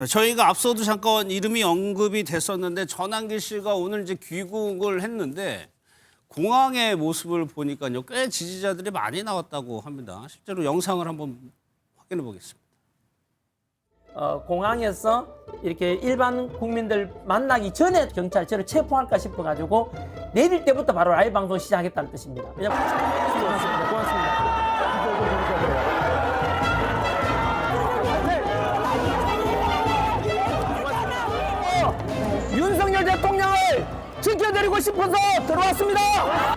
저희가 앞서도 잠깐 이름이 언급이 됐었는데 전한길 씨가 오늘 이제 귀국을 했는데 공항의 모습을 보니까요 꽤 지지자들이 많이 나왔다고 합니다. 실제로 영상을 한번 확인해 보겠습니다. 공항에서 이렇게 일반 국민들 만나기 전에 경찰 저를 체포할까 싶어가지고 내릴 때부터 바로 라이브 방송 시작했다는 뜻입니다. 고맙습니다. 윤석열 대통령을 지켜드리고 싶어서 들어왔습니다.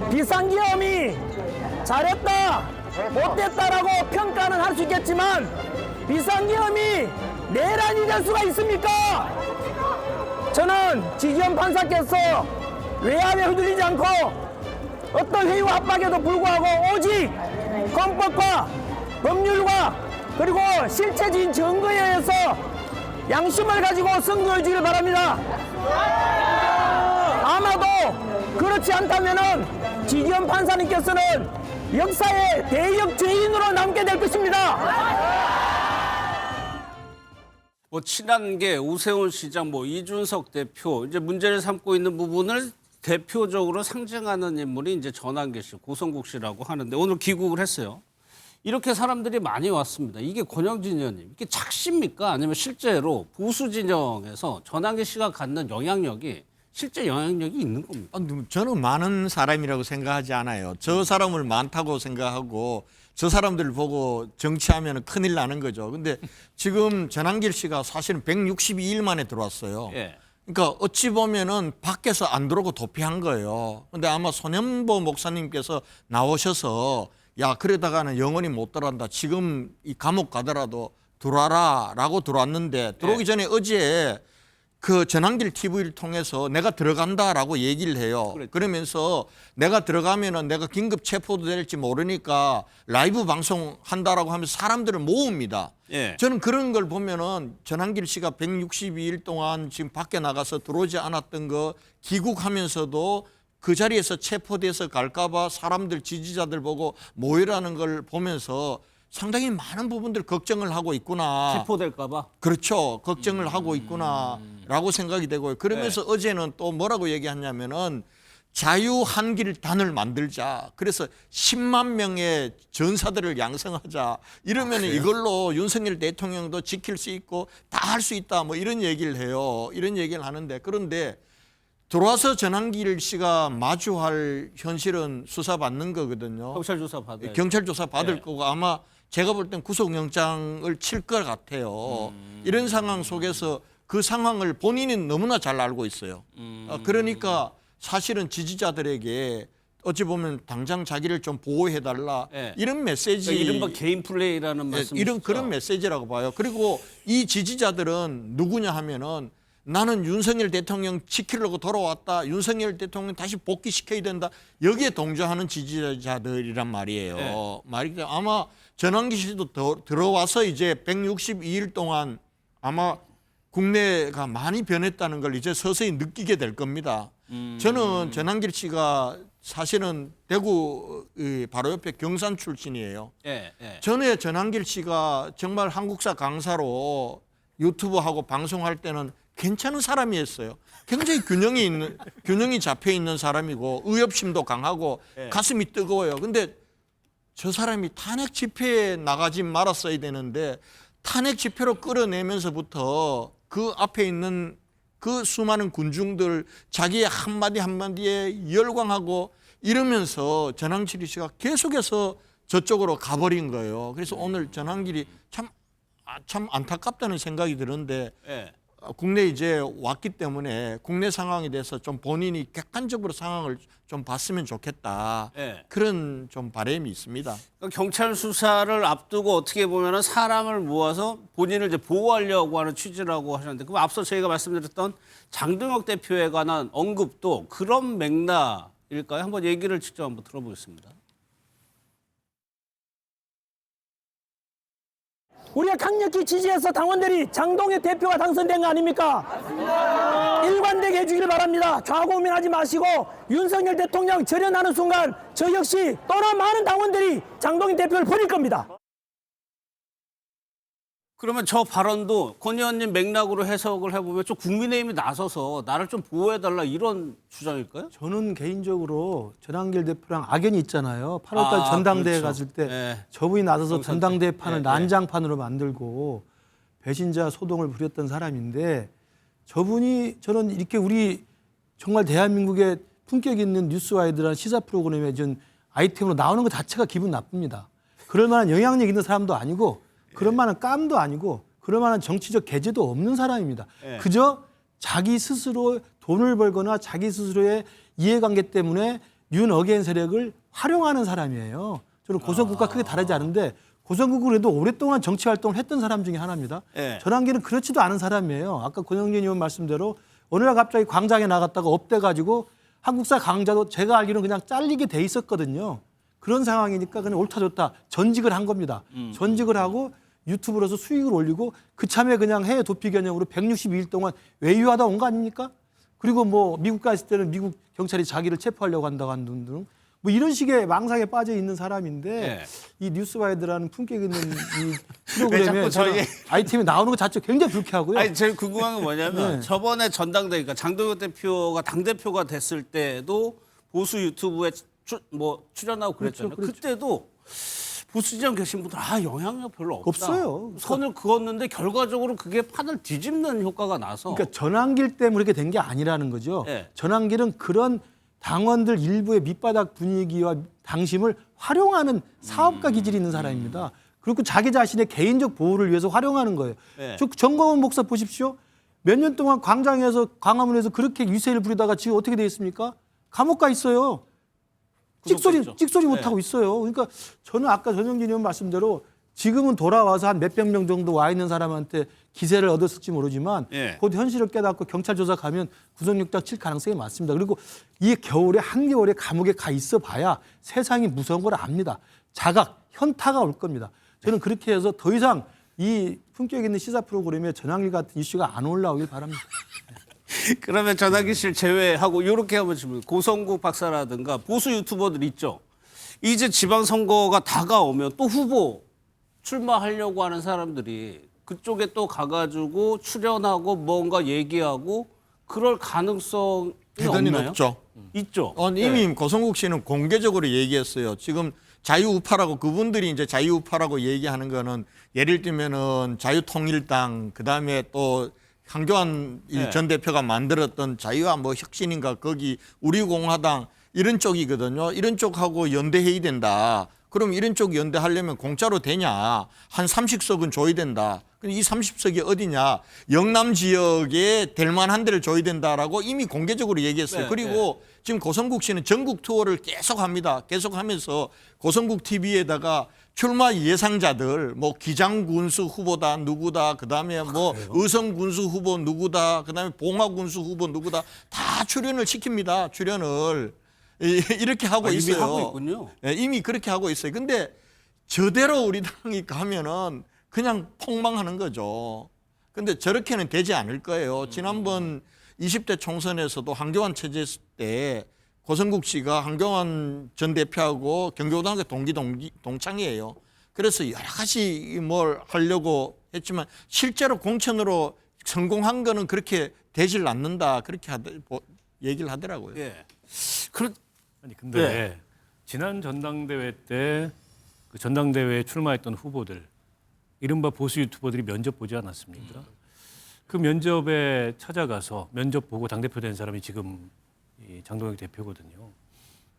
비상계엄이 잘했다, 못됐다라고 평가는 할 수 있겠지만 비상계엄이 내란이 될 수가 있습니까? 저는 지기현 판사께서 외압에 흔들리지 않고 어떤 회유와 압박에도 불구하고 오직 헌법과 법률과 그리고 실체적인 증거에 의해서 양심을 가지고 선거해 주기를 바랍니다. 아마도 그렇지 않다면은 지기현 판사님께서는 역사의 대역 죄인으로 남게 될 것입니다. 친한계 오세훈 시장, 이준석 대표 이제 문제를 삼고 있는 부분을 대표적으로 상징하는 인물이 이제 전한길 씨, 고성국 씨라고 하는데 오늘 귀국을 했어요. 이렇게 사람들이 많이 왔습니다. 이게 권영진 의원님, 이게 착시입니까? 아니면 실제로 보수 진영에서 전한길 씨가 갖는 영향력이 실제 영향력이 있는 겁니까? 저는 많은 사람이라고 생각하지 않아요. 저 사람을 많다고 생각하고 저 사람들을 보고 정치하면 큰일 나는 거죠. 근데 지금 전한길 씨가 사실은 162일 만에 들어왔어요. 예. 그러니까 어찌 보면은 밖에서 안 들어오고 도피한 거예요. 근데 아마 손현보 목사님께서 나오셔서 야, 그러다가는 영원히 못 들어간다. 지금 이 감옥 가더라도 들어와라 라고 들어왔는데 들어오기 전에 어제 그 전한길 TV를 통해서 내가 들어간다라고 얘기를 해요. 그랬죠. 그러면서 내가 들어가면은 내가 긴급 체포도 될지 모르니까 라이브 방송한다라고 하면서 사람들을 모읍니다. 예. 저는 그런 걸 보면은 전한길 씨가 162일 동안 지금 밖에 나가서 들어오지 않았던 거 귀국하면서도 그 자리에서 체포돼서 갈까봐 사람들 지지자들 보고 모이라는 걸 보면서 상당히 많은 부분들 걱정을 하고 있구나. 체포될까 봐. 그렇죠. 걱정을 하고 있구나라고 생각이 되고요. 그러면서 어제는 또 뭐라고 얘기했냐면은 자유 한길단을 만들자. 그래서 10만 명의 전사들을 양성하자. 이러면 이걸로 윤석열 대통령도 지킬 수 있고 다 할 수 있다. 이런 얘기를 해요. 이런 얘기를 하는데 그런데 들어와서 전한길 씨가 마주할 현실은 수사받는 거거든요. 경찰 조사 받아요. 경찰 조사 받을 네. 거고 아마 제가 볼 땐 구속영장을 칠 것 같아요. 이런 상황 속에서 그 상황을 본인은 너무나 잘 알고 있어요. 그러니까 사실은 지지자들에게 어찌 보면 당장 자기를 좀 보호해달라 네. 이런 메시지. 그러니까 이른바 개인 플레이라는 말씀이시죠? 이런 그런 메시지라고 봐요. 그리고 이 지지자들은 누구냐 하면은 나는 윤석열 대통령 지키려고 돌아왔다. 윤석열 대통령 다시 복귀시켜야 된다. 여기에 동조하는 지지자들이란 말이에요. 네. 말이 아마 전한길 씨도 들어와서 이제 162일 동안 아마 국내가 많이 변했다는 걸 이제 서서히 느끼게 될 겁니다. 저는 전한길 씨가 사실은 대구 바로 옆에 경산 출신이에요. 예, 예. 전에 전한길 씨가 정말 한국사 강사로 유튜브하고 방송할 때는 괜찮은 사람이었어요. 굉장히 균형이 잡혀 있는 사람이고 의협심도 강하고 네. 가슴이 뜨거워요. 근데 저 사람이 탄핵 집회에 나가지 말았어야 되는데 탄핵 집회로 끌어내면서부터 그 앞에 있는 그 수많은 군중들 자기의 한마디 한마디에 열광하고 이러면서 전한길 씨가 계속해서 저쪽으로 가버린 거예요. 그래서 오늘 전한길이 참 안타깝다는 생각이 드는데 예. 국내에 이제 왔기 때문에 국내 상황에 대해서 좀 본인이 객관적으로 상황을 좀 봤으면 좋겠다. 예. 그런 좀 바람이 있습니다. 그러니까 경찰 수사를 앞두고 어떻게 보면은 사람을 모아서 본인을 이제 보호하려고 하는 취지라고 하셨는데 그럼 앞서 저희가 말씀드렸던 장동혁 대표에 관한 언급도 그런 맥락일까요? 한번 얘기를 직접 한번 들어보겠습니다. 우리가 강력히 지지해서 당원들이 장동혁 대표가 당선된 거 아닙니까? 일관되게 해주기를 바랍니다. 좌고우면하지 마시고 윤석열 대통령 절연하는 순간 저 역시 또한 많은 당원들이 장동혁 대표를 버릴 겁니다. 그러면 저 발언도 권 의원님 맥락으로 해석을 해보면 좀 국민의힘이 나서서 나를 좀 보호해달라 이런 주장일까요? 저는 개인적으로 전한길 대표랑 악연이 있잖아요. 8월달 전당대회 그렇죠. 갔을 때 네. 저분이 나서서 경선 때. 전당대회 판을 네, 난장판으로 만들고 배신자 소동을 부렸던 사람인데 저분이 저는 이렇게 우리 정말 대한민국의 품격 있는 뉴스와이드라는 시사 프로그램에 전 아이템으로 나오는 것 자체가 기분 나쁩니다. 그럴 만한 영향력 있는 사람도 아니고 그럴 만한 깜도 아니고 그럴 만한 정치적 계제도 없는 사람입니다. 예. 그저 자기 스스로 돈을 벌거나 자기 스스로의 이해관계 때문에 윤어게인 세력을 활용하는 사람이에요. 저는 고성국과 크게 다르지 않은데 고성국은 그래도 오랫동안 정치 활동을 했던 사람 중에 하나입니다. 예. 전환기는 그렇지도 않은 사람이에요. 아까 권영진 의원 말씀대로 어느 날 갑자기 광장에 나갔다가 업돼가지고 한국사 강좌도 제가 알기로는 그냥 잘리게 돼 있었거든요. 그런 상황이니까 그냥 옳다 좋다 전직을 한 겁니다. 전직을 하고 유튜브로서 수익을 올리고 그참에 그냥 해외 도피 개념으로 162일 동안 외유하다 온 거 아닙니까? 그리고 뭐 미국 갔을 때는 미국 경찰이 자기를 체포하려고 한다고 하는 등 뭐 이런 식의 망상에 빠져 있는 사람인데 네. 이 뉴스와이드라는 품격 있는 이 왜 프로그램에 자꾸 저희- 아이템이 나오는 것 자체가 굉장히 불쾌하고요. 아니 제일 궁금한 건 뭐냐면 네. 저번에 전당대회, 그러니까 장동혁 대표가 당대표가 됐을 때도 보수 유튜브에 출연하고 그랬잖아요. 그렇죠. 그때도 보수 지점 계신 분들 영향력 별로 없다. 없어요. 선을 그었는데 결과적으로 그게 판을 뒤집는 효과가 나서 그러니까 전환길 때문에 그렇게 된 게 아니라는 거죠. 네. 전환길은 그런 당원들 일부의 밑바닥 분위기와 당심을 활용하는 사업가 기질이 있는 사람입니다. 그리고 자기 자신의 개인적 보호를 위해서 활용하는 거예요. 네. 저 정광훈 목사 보십시오. 몇 년 동안 광장에서 광화문에서 그렇게 위세를 부리다가 지금 어떻게 돼 있습니까? 감옥 가 있어요. 구속됐죠. 찍소리 못 네. 하고 있어요. 그러니까 저는 아까 전영진 의원 말씀대로 지금은 돌아와서 한 몇백 명 정도 와 있는 사람한테 기세를 얻었을지 모르지만 예. 곧 현실을 깨닫고 경찰 조사 가면 구속영장 칠 가능성이 많습니다. 그리고 이 겨울에 한겨울에 감옥에 가 있어 봐야 세상이 무서운 걸 압니다. 자각, 현타가 올 겁니다. 저는 그렇게 해서 더 이상 이 품격 있는 시사 프로그램에 전환길 같은 이슈가 안 올라오길 바랍니다. 그러면 전화기 실 제외하고 이렇게 한번 질문. 고성국 박사라든가 보수 유튜버들 있죠. 이제 지방선거가 다가오면 또 후보 출마하려고 하는 사람들이 그쪽에 또 가가지고 출연하고 뭔가 얘기하고 그럴 가능성이 대단히 없나요? 높죠. 있죠. 이미 네. 고성국 씨는 공개적으로 얘기했어요. 지금 자유우파라고 그분들이 이제 자유우파라고 얘기하는 거는 예를 들면은 자유통일당 그다음에 또 한교안 네. 전 대표가 만들었던 자유와 뭐 혁신인가 거기 우리공화당 이런 쪽이거든요. 이런 쪽하고 연대해야 된다. 그럼 이런 쪽 연대하려면 공짜로 되냐? 한 30석은 줘야 된다. 근데 이 30석이 어디냐? 영남 지역에 될 만한 데를 줘야 된다라고 이미 공개적으로 얘기했어요. 네, 그리고 지금 고성국 씨는 전국 투어를 계속합니다. 계속하면서 고성국 TV에다가 출마 예상자들 뭐 기장군수 후보다 누구다 그다음에 뭐 의성군수 후보 누구다 그다음에 봉화군수 후보 누구다 다 출연을 시킵니다. 출연을 이렇게 하고 이미 있어요. 하고 있군요. 네, 이미 그렇게 하고 있어요. 근데 저대로 우리 당이 가면은 그냥 폭망하는 거죠. 근데 저렇게는 되지 않을 거예요. 지난번 20대 총선에서도 한교안 체제 때 고성국 씨가 한교안 전 대표하고 경기고등학교 동창이에요. 그래서 여러 가지 뭘 하려고 했지만 실제로 공천으로 성공한 거는 그렇게 되질 않는다. 그렇게 얘기를 하더라고요. 예. 아니 근데 네. 지난 전당대회 때 그 전당대회에 출마했던 후보들 이른바 보수 유튜버들이 면접 보지 않았습니까? 그 면접에 찾아가서 면접 보고 당대표 된 사람이 지금 이 장동혁 대표거든요.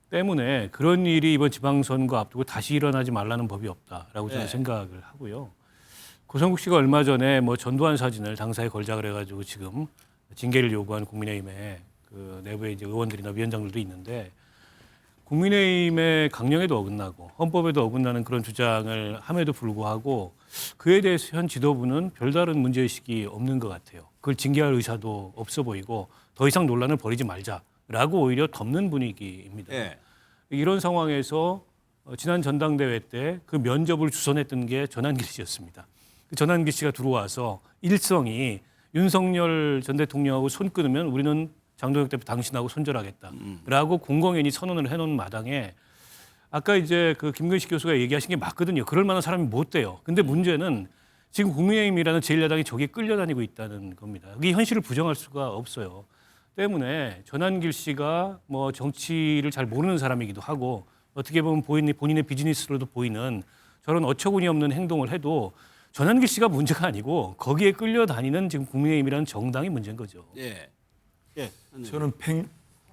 때문에 그런 일이 이번 지방선거 앞두고 다시 일어나지 말라는 법이 없다라고 저는 네. 생각을 하고요. 고성국 씨가 얼마 전에 뭐 전두환 사진을 당사에 걸자 그래가지고 지금 징계를 요구한 국민의힘의 그 내부의 이제 의원들이나 위원장들도 있는데 국민의힘의 강령에도 어긋나고 헌법에도 어긋나는 그런 주장을 함에도 불구하고 그에 대해서 현 지도부는 별다른 문제의식이 없는 것 같아요. 그걸 징계할 의사도 없어 보이고 더 이상 논란을 벌이지 말자라고 오히려 덮는 분위기입니다. 예. 이런 상황에서 지난 전당대회 때 그 면접을 주선했던 게 전환길 씨였습니다. 그 전환길 씨가 들어와서 일성이 윤석열 전 대통령하고 손 끊으면 우리는 장동혁 대표 당신하고 손절하겠다라고 공공연히 선언을 해놓은 마당에 아까 이제 그 김근식 교수가 얘기하신 게 맞거든요. 그럴 만한 사람이 못 돼요. 근데 문제는 지금 국민의힘이라는 제1야당이 저기에 끌려다니고 있다는 겁니다. 이 현실을 부정할 수가 없어요. 때문에 전한길 씨가 뭐 정치를 잘 모르는 사람이기도 하고 어떻게 보면 본인의 비즈니스로도 보이는 저런 어처구니 없는 행동을 해도 전한길 씨가 문제가 아니고 거기에 끌려다니는 지금 국민의힘이라는 정당이 문제인 거죠. 예. 예. 저는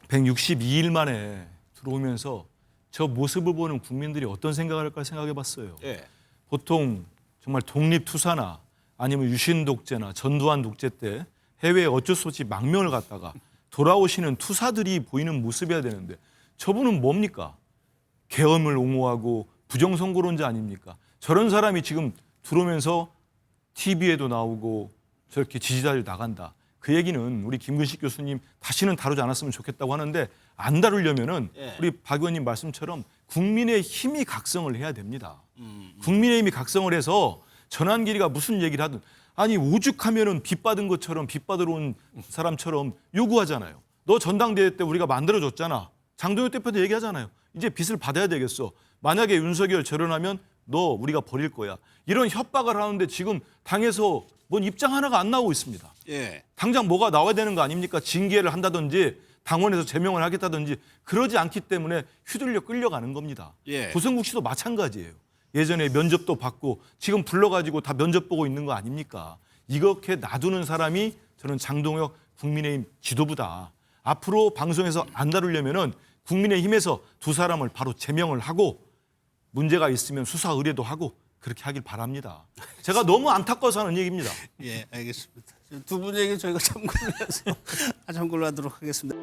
162일 만에 들어오면서 저 모습을 보는 국민들이 어떤 생각을 할까 생각해 봤어요. 예. 보통 정말 독립투사나 아니면 유신 독재나 전두환 독재 때 해외에 어쩔 수 없이 망명을 갔다가 돌아오시는 투사들이 보이는 모습이어야 되는데 저분은 뭡니까? 계엄을 옹호하고 부정선거론자 아닙니까? 저런 사람이 지금 들어오면서 TV에도 나오고 저렇게 지지자들 나간다. 그 얘기는 우리 김근식 교수님 다시는 다루지 않았으면 좋겠다고 하는데 안 다루려면은 우리 박 의원님 말씀처럼 국민의 힘이 각성을 해야 됩니다. 국민의 힘이 각성을 해서 전환길이가 무슨 얘기를 하든 아니 오죽하면은 빚 받은 것처럼 빚 받으러 온 사람처럼 요구하잖아요. 너 전당대회 때 우리가 만들어줬잖아. 장동혁 대표도 얘기하잖아요. 이제 빚을 받아야 되겠어. 만약에 윤석열 절연하면 너 우리가 버릴 거야. 이런 협박을 하는데 지금 당에서 뭔 입장 하나가 안 나오고 있습니다. 예. 당장 뭐가 나와야 되는 거 아닙니까? 징계를 한다든지 당원에서 제명을 하겠다든지 그러지 않기 때문에 휘둘려 끌려가는 겁니다. 예. 고성국 씨도 마찬가지예요. 예전에 면접도 받고 지금 불러가지고 다 면접 보고 있는 거 아닙니까? 이렇게 놔두는 사람이 저는 장동혁 국민의힘 지도부다. 앞으로 방송에서 안 다루려면은 국민의힘에서 두 사람을 바로 제명을 하고 문제가 있으면 수사 의뢰도 하고 그렇게 하길 바랍니다. 제가 너무 안타까워서 하는 얘기입니다. 예, 알겠습니다. 두 분 얘기 저희가 참고를 해서 참고를 하도록 하겠습니다.